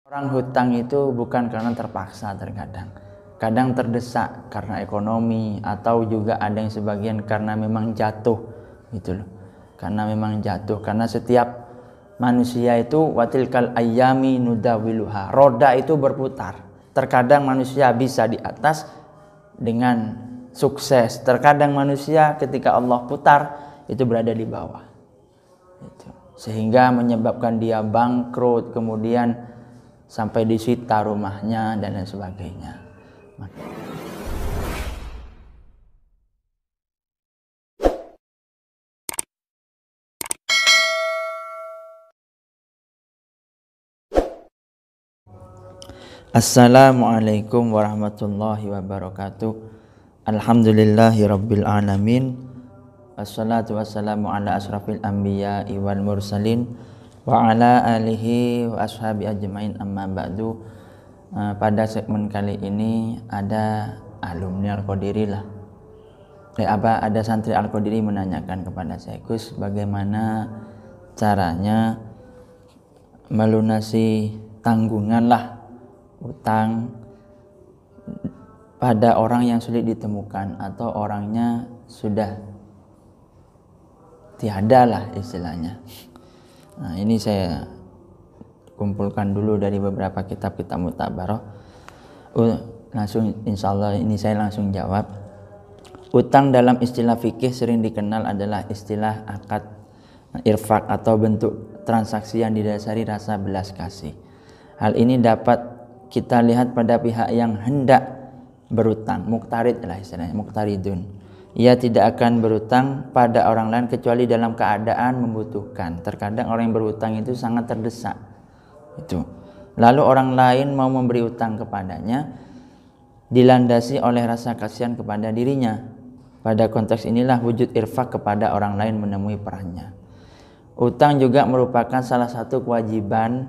Orang hutang itu bukan karena terpaksa terkadang. Kadang terdesak karena ekonomi atau juga ada yang sebagian karena memang jatuh gitu loh. Karena memang jatuh, karena setiap manusia itu watilkal ayyami nudawiluha. Roda itu berputar. Terkadang manusia bisa di atas dengan sukses. Terkadang manusia ketika Allah putar itu berada di bawah. Itu. Sehingga menyebabkan dia bangkrut, kemudian sampai disita rumahnya dan lain sebagainya. Assalamualaikum warahmatullahi wabarakatuh. Alhamdulillahi rabbil alamin. Assalatu wassalamu ala asrafil anbiya'i wal mursalin wa ala alihi wa ashabi ajmain, amma ba'du. Pada segmen kali ini ada alumni Al-Qadiri lah. Ada santri Al-Qadiri menanyakan kepada saya, Gus, bagaimana caranya melunasi tanggungan lah, utang pada orang yang sulit ditemukan atau orangnya sudah tiada lah istilahnya. Nah, ini saya kumpulkan dulu dari beberapa kitab-kitab mutabaroh. Langsung insyaallah ini saya langsung jawab. Utang dalam istilah fikih sering dikenal adalah istilah akad irfak atau bentuk transaksi yang didasari rasa belas kasih. Hal ini dapat kita lihat pada pihak yang hendak berutang, muqtarid lah istilahnya, muqtaridun. Ia tidak akan berutang pada orang lain kecuali dalam keadaan membutuhkan. Terkadang orang yang berutang itu sangat terdesak. Itu. Lalu orang lain mau memberi utang kepadanya dilandasi oleh rasa kasihan kepada dirinya. Pada konteks inilah wujud irfak kepada orang lain menemui perannya. Utang juga merupakan salah satu kewajiban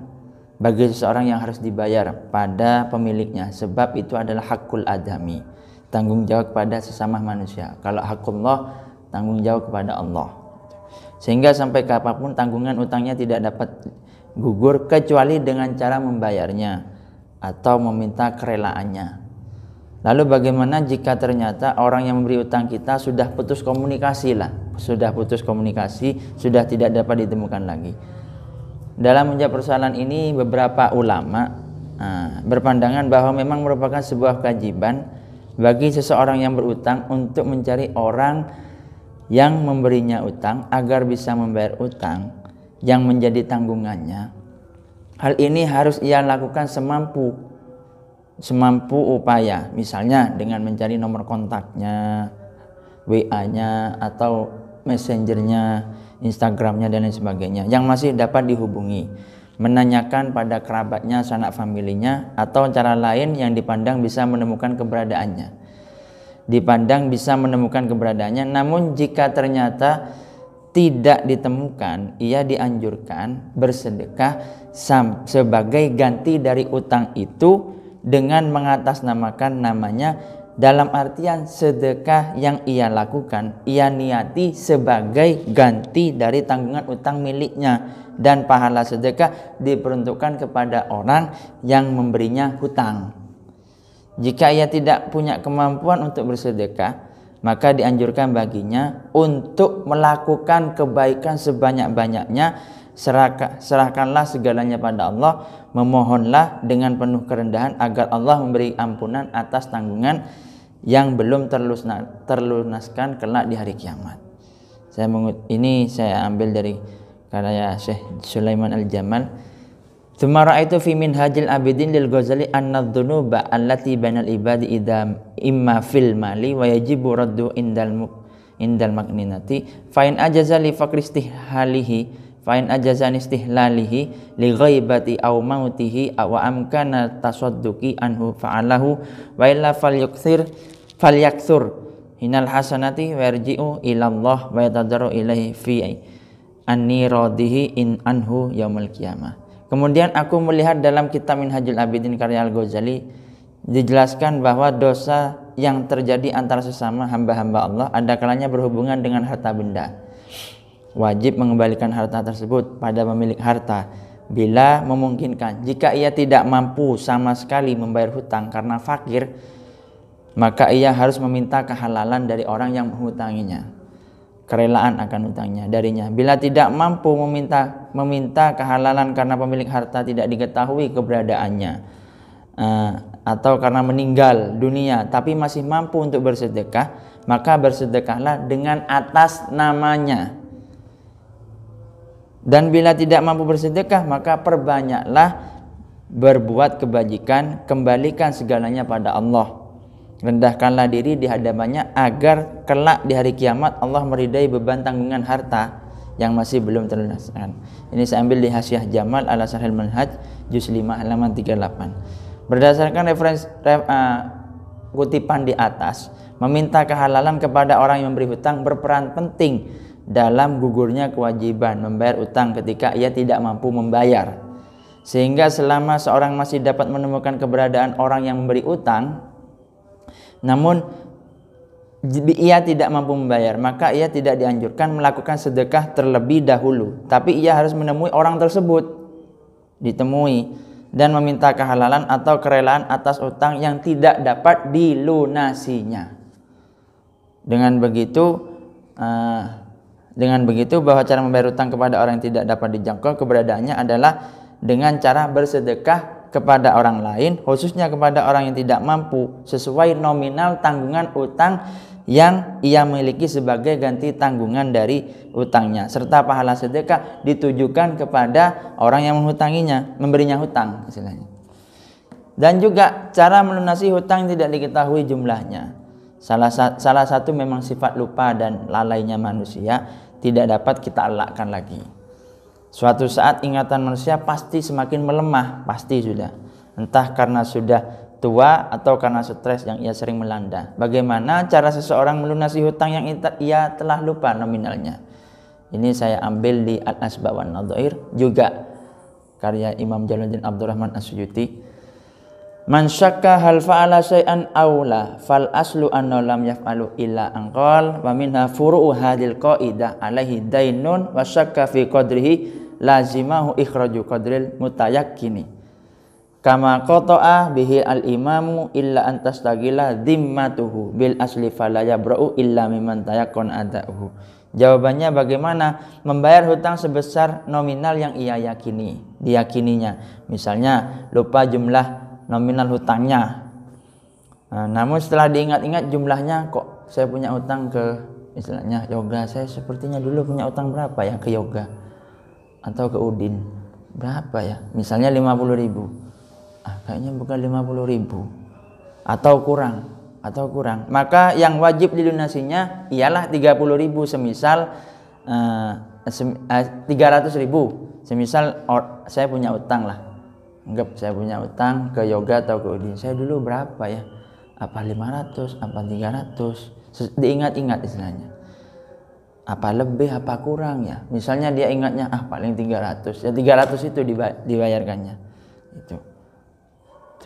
bagi seseorang yang harus dibayar pada pemiliknya, sebab itu adalah hakul adami, tanggung jawab kepada sesama manusia. Kalau hakullah, tanggung jawab kepada Allah. Sehingga sampai kapanpun tanggungan utangnya tidak dapat gugur kecuali dengan cara membayarnya atau meminta kerelaannya. Lalu bagaimana jika ternyata orang yang memberi utang kita sudah putus komunikasi lah, sudah tidak dapat ditemukan lagi? Dalam menjawab persoalan ini, beberapa ulama berpandangan bahwa memang merupakan sebuah kewajiban bagi seseorang yang berutang untuk mencari orang yang memberinya utang agar bisa membayar utang yang menjadi tanggungannya. Hal ini harus ia lakukan semampu upaya, misalnya dengan mencari nomor kontaknya, WA-nya atau messengernya, Instagramnya dan lain sebagainya yang masih dapat dihubungi, menanyakan pada kerabatnya, sanak familinya, atau cara lain yang dipandang bisa menemukan keberadaannya. Namun jika ternyata tidak ditemukan, ia dianjurkan bersedekah sebagai ganti dari utang itu dengan mengatasnamakan namanya, dalam artian sedekah yang ia lakukan ia niati sebagai ganti dari tanggungan utang miliknya, dan pahala sedekah diperuntukkan kepada orang yang memberinya hutang. Jika ia tidak punya kemampuan untuk bersedekah, maka dianjurkan baginya untuk melakukan kebaikan sebanyak-banyaknya. Serahkanlah segalanya pada Allah, memohonlah dengan penuh kerendahan agar Allah memberi ampunan atas tanggungan yang belum terlunaskan kelak di hari kiamat. Ini saya ambil dari karya Syekh Sulaiman Al-Jamal. Tsumma ra'aitu fi Minhajil Abidin lil Ghazali anna dzunuba allati bainal ibadi imma fil mali wa yajibu raddu indal makninati fa in ajaza li faqri istihalihi fa in ajazan istihlalihi li ghaibati aw mautihi wa amkana tasadduqi anhu fa'alahu wa illa falyakthur hinal hasanati warji'u ilallah wa yatadarru ilaihi fi anni radihi in anhu yaumul qiyamah. Kemudian aku melihat dalam kitab Minhajul Abidin karya Al-Ghazali dijelaskan bahwa dosa yang terjadi antara sesama hamba-hamba Allah ada kalanya berhubungan dengan harta benda. Wajib mengembalikan harta tersebut pada pemilik harta bila memungkinkan. Jika ia tidak mampu sama sekali membayar hutang karena fakir, maka ia harus meminta kehalalan dari orang yang menghutanginya, kerelaan akan hutangnya darinya. Bila tidak mampu meminta kehalalan karena pemilik harta tidak diketahui keberadaannya, atau karena meninggal dunia tapi masih mampu untuk bersedekah, maka bersedekahlah dengan atas namanya. Dan bila tidak mampu bersedekah, maka perbanyaklah berbuat kebajikan, kembalikan segalanya pada Allah. Rendahkanlah diri di hadapannya agar kelak di hari kiamat Allah meridai beban tanggungan harta yang masih belum terlunaskan. Ini saya ambil di Hasyiah Jamal ala Sharhil Manhaj juz 5 halaman 38. Berdasarkan kutipan di atas, meminta kehalalan kepada orang yang memberi hutang berperan penting dalam gugurnya kewajiban membayar utang ketika ia tidak mampu membayar. Sehingga selama seorang masih dapat menemukan keberadaan orang yang memberi utang, namun ia tidak mampu membayar, maka ia tidak dianjurkan melakukan sedekah terlebih dahulu, tapi ia harus menemui orang tersebut, ditemui, dan meminta kehalalan atau kerelaan atas utang yang tidak dapat dilunasinya. Dengan begitu bahwa cara membayar utang kepada orang yang tidak dapat dijangkau keberadaannya adalah dengan cara bersedekah kepada orang lain, khususnya kepada orang yang tidak mampu, sesuai nominal tanggungan utang yang ia miliki sebagai ganti tanggungan dari utangnya, serta pahala sedekah ditujukan kepada orang yang menghutanginya, memberinya hutang istilahnya. Dan juga cara melunasi hutang yang tidak diketahui jumlahnya. Salah satu memang sifat lupa dan lalainya manusia, tidak dapat kita elakkan lagi. Suatu saat ingatan manusia pasti semakin melemah, pasti sudah. Entah karena sudah tua atau karena stres yang ia sering melanda. Bagaimana cara seseorang melunasi hutang yang ia telah lupa nominalnya? Ini saya ambil di Al-Asbab wan Nadhair, juga karya Imam Jalaluddin Abdurrahman As-Suyuti. Man syakka hal fa'ala syai'an aula fal aslu anna lam yaf'alu illa anqal wa minha furu'u hadil qaidah alaihi dainun wa syakka fi qadrihi lazimahu ikhraju qadril mutayakkini kama qata'a bihi al imamu illa antastagila dhimmatuhu bil asli fala yabra'u illa mimman tayakkun ada'uhu. Jawabannya bagaimana membayar hutang sebesar nominal yang ia diyakininya. Misalnya lupa jumlah nominal hutangnya. Namun setelah diingat-ingat jumlahnya, kok saya punya utang ke istilahnya yoga, saya sepertinya dulu punya utang berapa ya ke yoga atau ke Udin, berapa ya, misalnya 50.000, kayaknya bukan 50.000 atau kurang, maka yang wajib dilunasinya ialah 30.000, semisal 300.000, semisal saya punya utang lah. Anggap saya punya utang ke yoga atau ke Udin. Saya dulu berapa ya? Apa 500? Apa 300? Diingat-ingat istilahnya. Apa lebih, apa kurang ya? Misalnya dia ingatnya paling 300. Ya 300 itu dibayarkannya. Itu.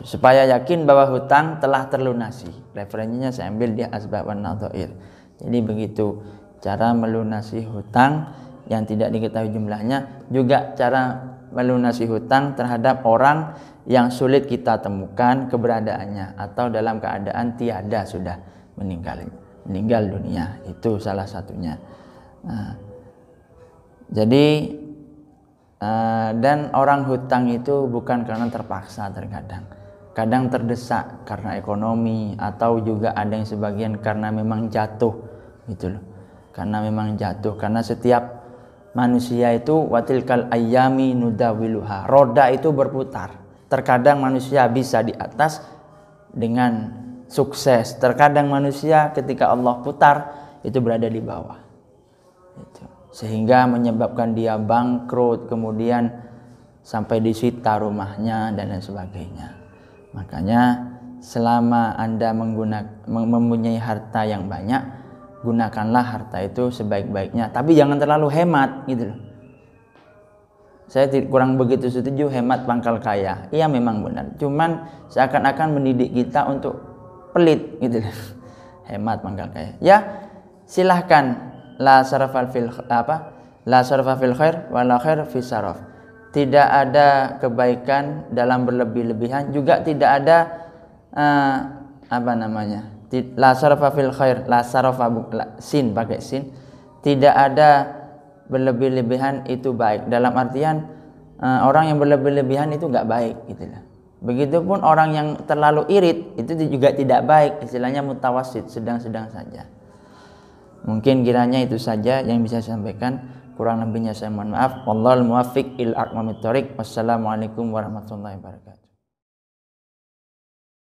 Supaya yakin bahwa hutang telah terlunasi. Referensinya saya ambil di Asbab wan Nadhair. Jadi begitu cara melunasi hutang yang tidak diketahui jumlahnya, juga cara melunasi hutang terhadap orang yang sulit kita temukan keberadaannya atau dalam keadaan tiada, sudah meninggal dunia, itu salah satunya. Jadi dan orang hutang itu bukan karena terpaksa, kadang terdesak karena ekonomi, atau juga ada yang sebagian karena memang jatuh gitu loh. Karena setiap manusia itu watilkal ayyami nudawiluha, roda itu berputar. Terkadang manusia bisa di atas dengan sukses, terkadang manusia ketika Allah putar itu berada di bawah. Itu. Sehingga menyebabkan dia bangkrut, kemudian sampai disita rumahnya dan lain sebagainya. Makanya selama Anda mempunyai harta yang banyak, gunakanlah harta itu sebaik-baiknya, tapi jangan terlalu hemat gitu loh. Saya kurang begitu setuju hemat pangkal kaya. Iya memang benar, cuman seakan-akan mendidik kita untuk pelit gitu loh. Hemat pangkal kaya. Ya, silahkan la sarfa fil khair wa la khair fi sarf. tidak ada kebaikan dalam berlebih-lebihan, juga tidak ada la sarafa fil khair, la sarafa sin pakai sin, tidak ada berlebih-lebihan itu baik. Dalam artian orang yang berlebih-lebihan itu enggak baik gitu lah. Begitupun orang yang terlalu irit itu juga tidak baik, istilahnya mutawassit, sedang-sedang saja. Mungkin kiranya itu saja yang bisa saya sampaikan. Kurang lebihnya saya mohon maaf. Wallahul muwaffiq ila aqwamit thoriq. Wassalamualaikum warahmatullahi wabarakatuh.